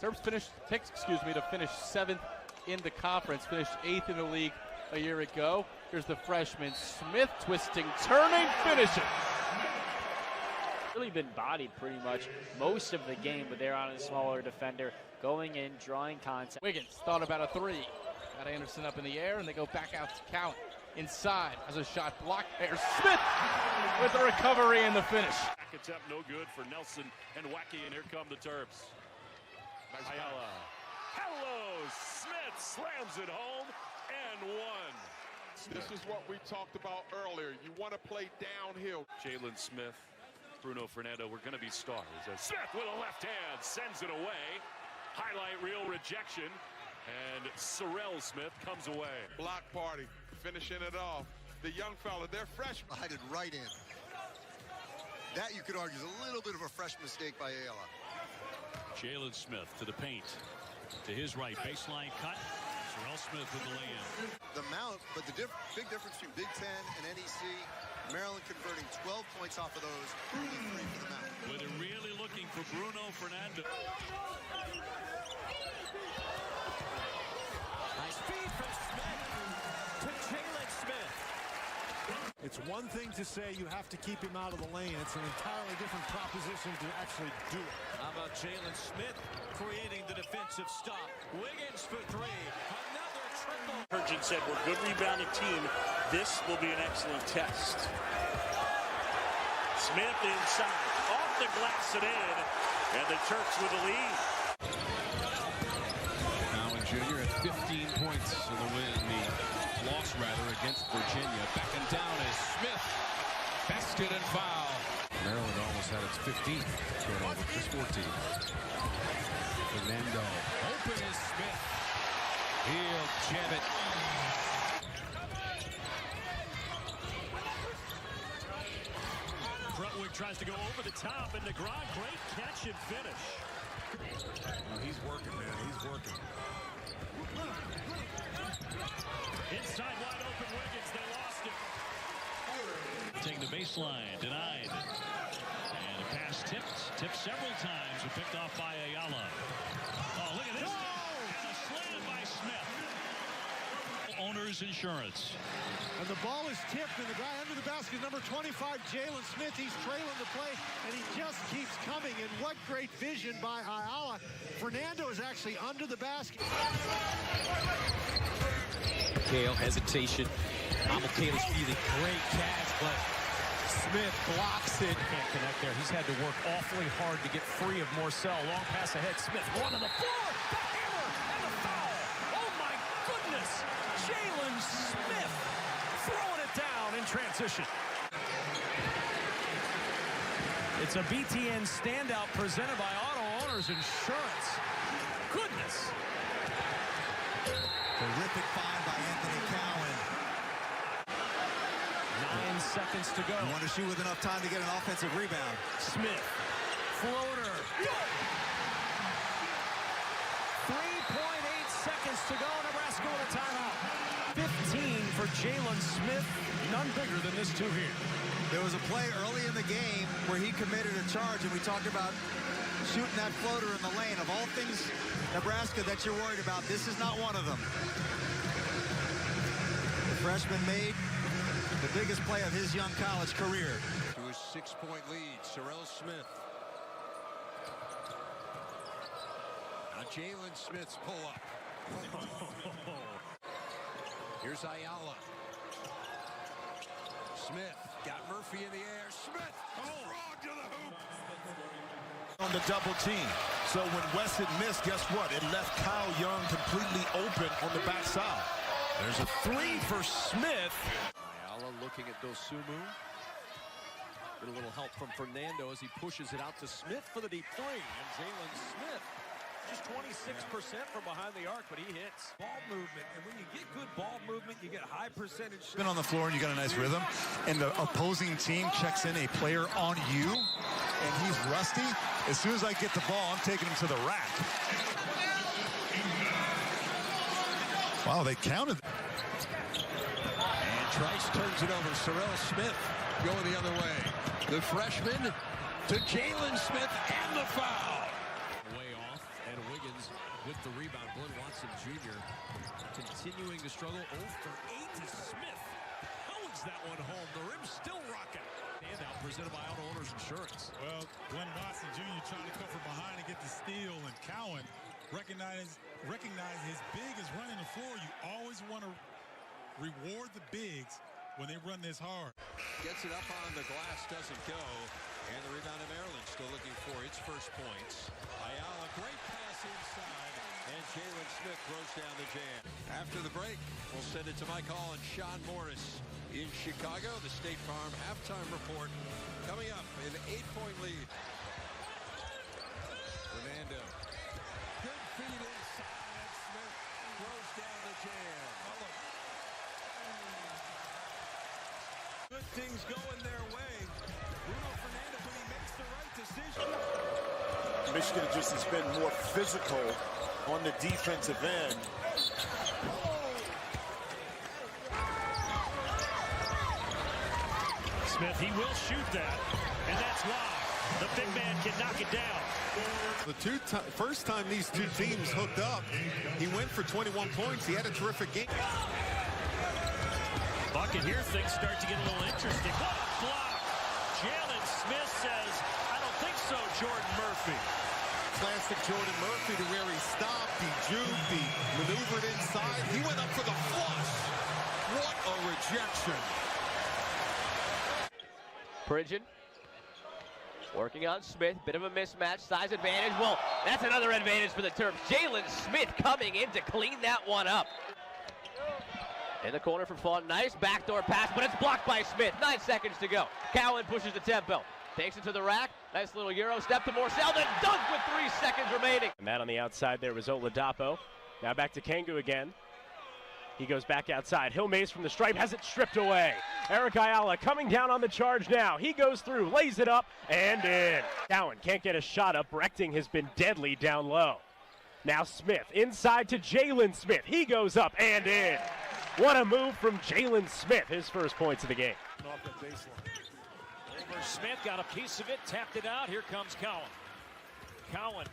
Terps to finish 7th in the conference, finished 8th in the league a year ago. Here's the freshman Smith, twisting, turning, finishing. Really been bodied pretty much most of the game, but they're on a smaller defender, going in, drawing contact. Wiggins thought about a three. Got Anderson up in the air, and they go back out to Cowan. Inside, has a shot blocked there. Smith with the recovery and the finish. Back attempt no good for Nelson and Wacky, and here come the Terps. Ayala. Hello, Smith slams it home and one. This is what we talked about earlier. You want to play downhill. Jalen Smith, Bruno Fernando, we're going to be stars. Smith with a left hand sends it away. Highlight reel rejection. And Sorrell Smith comes away. Block party, finishing it off. The young fella, they're fresh. Headed right in. That, you could argue, is a little bit of a fresh mistake by Ayala. Jalen Smith to the paint. To his right, baseline cut. Sorrell Smith with the lay-in. The mount, but the big difference between Big Ten and NEC, Maryland converting 12 points off of those, 3 for the mount. Where they're really looking for Bruno Fernando. Nice feed from Smith to Jalen Smith. It's one thing to say you have to keep him out of the lane. It's an entirely different proposition to actually do it. How about Jalen Smith creating the defensive stop? Wiggins for three. Another triple. Hergen said we're a good rebounding team. This will be an excellent test. Smith inside. Off the glass and in. And the Terps with the lead. Allen Jr. at 15 points in the win. The loss, rather, against Virginia. Backing down as Smith. Basket and foul. Maryland almost had its 15th turnover, just 14. Fernando. Open is Smith. He'll jam it. Brentwood tries to go over the top, and DeGrom, great catch and finish. Oh, he's working, man. He's working. Inside wide open Wiggins, they lost it. Taking the baseline, denied. And a pass tipped several times, and picked off by Ayala. Oh, look at this. And a slam by Smith. Owner's Insurance. And the ball is tipped, and the guy under the basket, number 25, Jalen Smith. He's trailing the play, and he just keeps coming. And what great vision by Ayala. Fernando is actually under the basket. Kale, hesitation. Abelkale's feeling great catch, but Smith blocks it. Can't connect there. He's had to work awfully hard to get free of Morcell. Long pass ahead. Smith, one on the floor. The hammer and the foul. Oh, my goodness. Jalen Smith throwing it down in transition. It's a BTN standout presented by Auto Owners Insurance. Goodness. Terrific find by Anthony Cowan. 9 seconds to go. You want to shoot with enough time to get an offensive rebound. Smith, floater. Good. 3.8 seconds to go. Nebraska with a timeout. 15 for Jalen Smith. None bigger than this two here. There was a play early in the game where he committed a charge, and we talked about shooting that floater in the lane. Of all things, Nebraska, that you're worried about, this is not one of them. The freshman made the biggest play of his young college career. To his 6-point lead, Sorrell Smith. Now Jalen Smith's pull-up. Here's Ayala. Smith got Murphy in the air. Smith, frog to the hoop. On the double team. So when Weston missed, guess what? It left Kyle Young completely open on the backside. There's a three for Smith. Ayala looking at Dosumu. Get a little help from Fernando as he pushes it out to Smith for the deep three. And Jalen Smith, just 26% from behind the arc, but he hits. Ball movement, and when you get good ball movement, you get high percentage. Been on the floor and you got a nice rhythm, and the opposing team checks in a player on you, and he's rusty. As soon as I get the ball, I'm taking him to the rack. Wow, they counted. And Trice turns it over. Sorrell Smith going the other way. The freshman to Jalen Smith and the foul. Way off, and Wiggins with the rebound. Glenn Watson Jr. continuing to struggle. 0 for 8 to Smith. Pounds that one home. The rim's still rocking. Handout presented by Auto Owners Insurance. Well, Glenn Watson Jr. trying to come from behind and get the steal, and Cowan recognize his big is running the floor. You always want to reward the bigs when they run this hard. Gets it up on the glass, doesn't go. And the rebound of Maryland still looking for its first points. Ayala, great pass inside. And Jalen Smith throws down the jam. After the break, we'll send it to Mike Hall and Sean Morris in Chicago. The State Farm halftime report coming up in an 8-point lead. Fernando. Good feed inside. And Smith throws down the jam. Good things going their way. Bruno Fernando, when he makes the right decision. Michigan just has been more physical on the defensive end. Smith, he will shoot that, and that's why the big man can knock it down. The first time these two teams hooked up, he went for 21 points. He had a terrific game. Bucket here, things start to get a little interesting. What a block! Jalen Smith says, I don't think so, Jordan Murphy. Classic Jordan Murphy to where he stopped, he juked, he maneuvered inside. He went up for the flush. What a rejection. Pridgeon working on Smith. Bit of a mismatch, size advantage. Well, that's another advantage for the Terps. Jalen Smith coming in to clean that one up. In the corner for Fawn. Nice backdoor pass, but it's blocked by Smith. 9 seconds to go. Cowan pushes the tempo. Takes it to the rack. Nice little Euro step to Morcell. Then dunk with 3 seconds remaining. And that on the outside there was Oladapo. Now back to Kangu again. He goes back outside. Hill Mays from the stripe has it stripped away. Eric Ayala coming down on the charge now. He goes through, lays it up, and in. Cowan can't get a shot up. Brechting has been deadly down low. Now Smith inside to Jalen Smith. He goes up and in. What a move from Jalen Smith. His first points of the game. Off the baseline. Over Smith got a piece of it, tapped it out. Here comes Cowan. Cowan,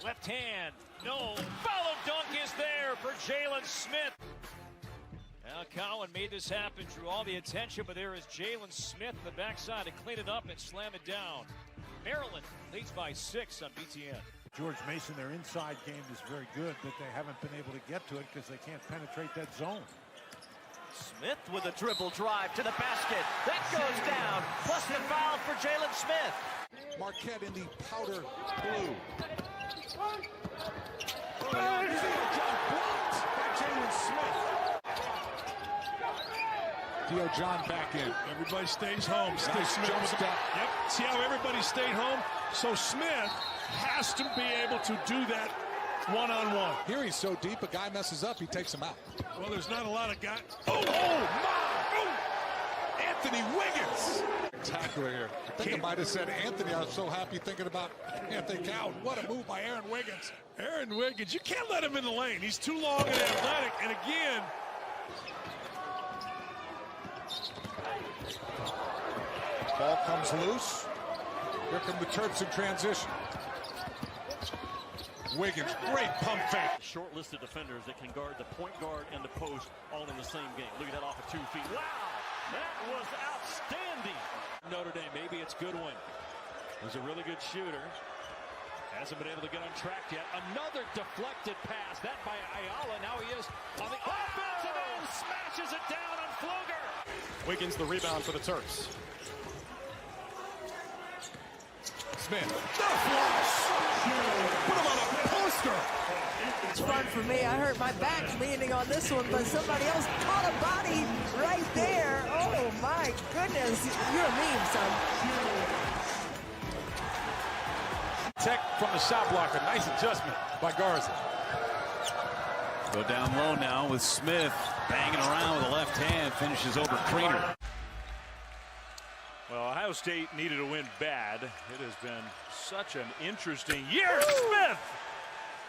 left hand. No, follow dunk is there for Jalen Smith. Now Cowan made this happen, drew all the attention, but there is Jalen Smith in the backside to clean it up and slam it down. Maryland leads by 6 on BTN. George Mason, their inside game is very good, but they haven't been able to get to it because they can't penetrate that zone. Smith with a dribble drive to the basket. That goes down. Plus the foul for Jalen Smith. Marquette in the powder blue. Jalen Smith. Theo John back in. Everybody stays home. Nice jump step. Yep. See how everybody stayed home? So Smith has to be able to do that one-on-one. Here he's so deep, a guy messes up, he takes him out. Well, there's not a lot of guys. Oh, my! Anthony Wiggins! Spectacular here. I think I might have said Anthony. I was so happy thinking about Anthony Cowan. What a move by Aaron Wiggins. Aaron Wiggins, you can't let him in the lane. He's too long and athletic. And again, ball comes loose. Here come the Terps in transition. Wiggins, great pump fake. Short list of defenders that can guard the point guard and the post all in the same game. Look at that off of 2 feet. Wow, that was outstanding. Notre Dame, maybe it's Goodwin. He's a really good shooter. Hasn't been able to get on track yet. Another deflected pass. That by Ayala. Now he is on the offensive end. Smashes it down on Pfluger. Wiggins the rebound for the Terps. Smith. The flush! Put him on a poster! It's fun for me. I hurt my back leaning on this one, but somebody else caught a body right there. Oh, my goodness. You're a meme, son. Tech from the shot blocker. Nice adjustment by Garza. Go down low now with Smith banging around with the left hand. Finishes over Creener. Well, Ohio State needed a win bad. It has been such an interesting year. Smith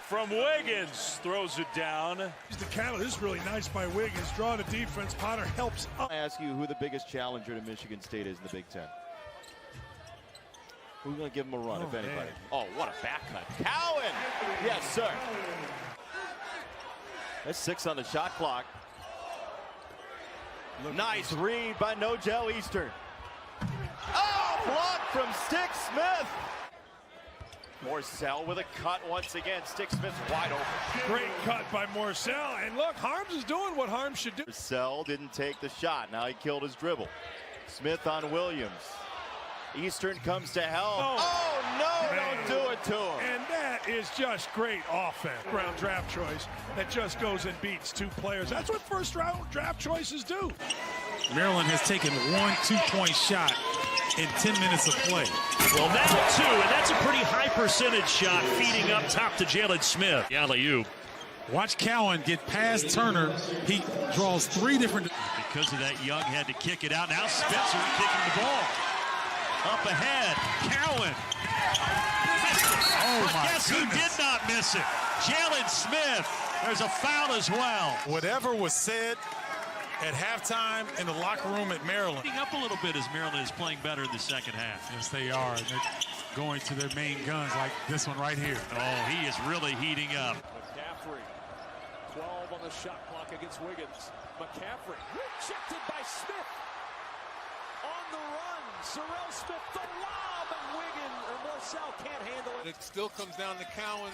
from Wiggins throws it down. the catalyst. This is really nice by Wiggins. Draw the defense. Potter helps up. I ask you who the biggest challenger to Michigan State is in the Big Ten. Who's going to give him a run, if anybody? Man. Oh, what a back cut. Cowan! Yes, sir. That's 6 on the shot clock. Nice read by Nogel Eastern. Oh, block from Stick Smith. Morcell with a cut once again. Stick Smith's wide open. Great cut by Morcell. And look, Harms is doing what Harms should do. Morcell didn't take the shot. Now he killed his dribble. Smith on Williams. Eastern comes to help. Oh no, man. Don't do it to him. And that is just great offense. Round draft choice that just goes and beats 2 players. That's what first round draft choices do. Maryland has taken 1 2-point shot in 10 minutes of play. Well, now 2, and that's a pretty high percentage shot, feeding up top to Jalen Smith. Alley-oop. Watch Cowan get past Turner. He draws 3 different. Because of that, Young had to kick it out. Now Spencer kicking the ball. Up ahead, Cowan. Missed it. Oh, but my guess goodness. Who did not miss it? Jalen Smith. There's a foul as well. Whatever was said at halftime in the locker room at Maryland. Heating up a little bit as Maryland is playing better in the second half. Yes, they are. They're going to their main guns like this one right here. Oh, he is really heating up. McCaffrey, 12 on the shot clock against Wiggins. McCaffrey, rejected by Smith. On the run, Sorrell Smith, the lob, and Wiggins, or Morcell can't handle it. It still comes down to Cowan.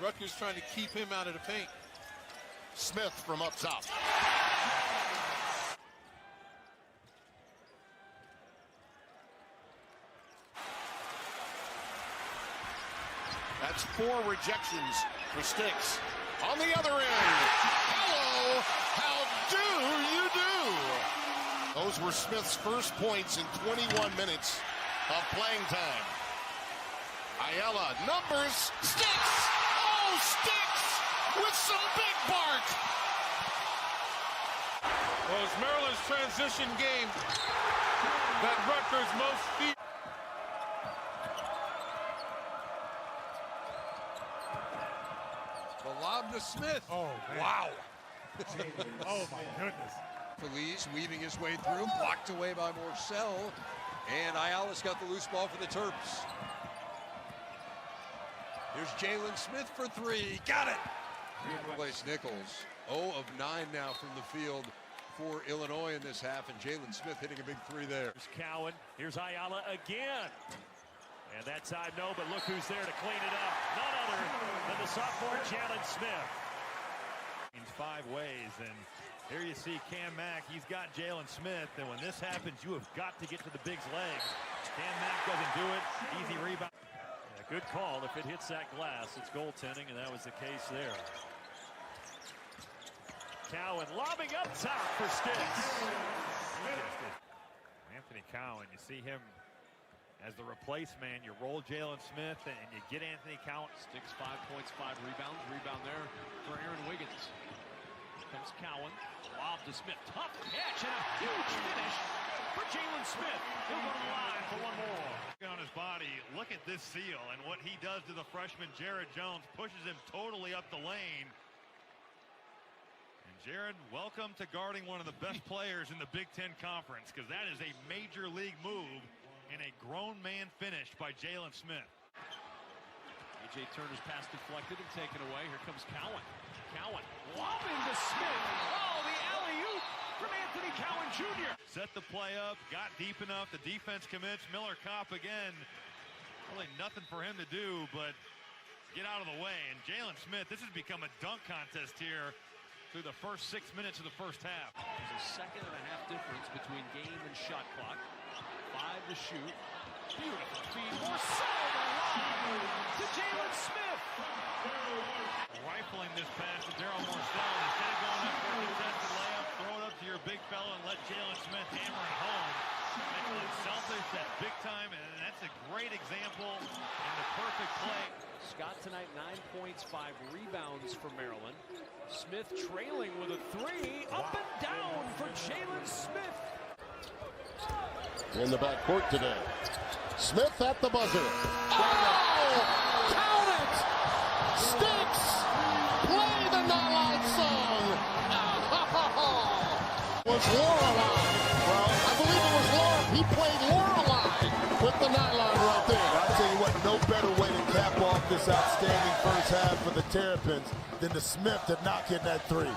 Rutgers trying to keep him out of the paint. Smith from up top. That's 4 rejections for Sticks. On the other end, hello, how do you do? Those were Smith's first points in 21 minutes of playing time. Ayala, numbers, Sticks! Oh, Sticks with some big bark! Well, it's Maryland's transition game that Rutgers most fear. The lob to Smith. Oh, man. Wow. Oh, my goodness. Feliz weaving his way through, blocked away by Morcell, and Ayala's got the loose ball for the Terps. Here's Jalen Smith for 3, got it! Place Nichols, 0 of 9 now from the field for Illinois in this half, and Jalen Smith hitting a big 3 there. Here's Cowan, here's Ayala again. And that time, no, but look who's there to clean it up. None other than the sophomore Jalen Smith. 5 ways, and here you see Cam Mack. He's got Jalen Smith, and when this happens, you have got to get to the big's legs. Cam Mack doesn't do it. Easy rebound. Yeah, good call. If it hits that glass, it's goaltending, and that was the case there. Cowan lobbing up top for Sticks. Anthony Cowan, you see him as the replace man. You roll Jalen Smith and you get Anthony Cowan. Sticks 5 points, 5 rebounds. Rebound there for Aaron Wiggins. Here comes Cowan. Lob to Smith. Tough catch and a huge finish for Jalen Smith. He'll go to the line for 1 more. On his body, look at this seal and what he does to the freshman Jared Jones. Pushes him totally up the lane. And Jared, welcome to guarding one of the best players in the Big Ten Conference, because that is a major league move. And a grown man finished by Jalen Smith. A.J. Turner's pass deflected and taken away. Here comes Cowan. Cowan lobbing to Smith. Oh, the alley-oop from Anthony Cowan Jr. Set the play up, got deep enough. The defense commits. Miller Kopp again. Really nothing for him to do but get out of the way. And Jalen Smith, this has become a dunk contest here through the first 6 minutes of the first half. There's a 1.5 second difference between game and shot clock. 5 to shoot. Beautiful feed. Morcell to Jalen Smith. Rifling this pass to Daryl Morcell. Instead of going up for a contested layup, throw it up to your big fella and let Jalen Smith hammer it home. Excellent Celtics at big time, and that's a great example and the perfect play. Scott tonight 9 points, 5 rebounds for Maryland. Smith trailing with a 3. Up and down for Jalen Smith. In the backcourt today. Smith at the buzzer. Oh! Count it! Sticks! Play the nylon song! Was Lorelei. Well, I believe it was Laura. He played Lorelei with the nylon right there. outstanding first half for the Terrapins than to Smith to knock in that three.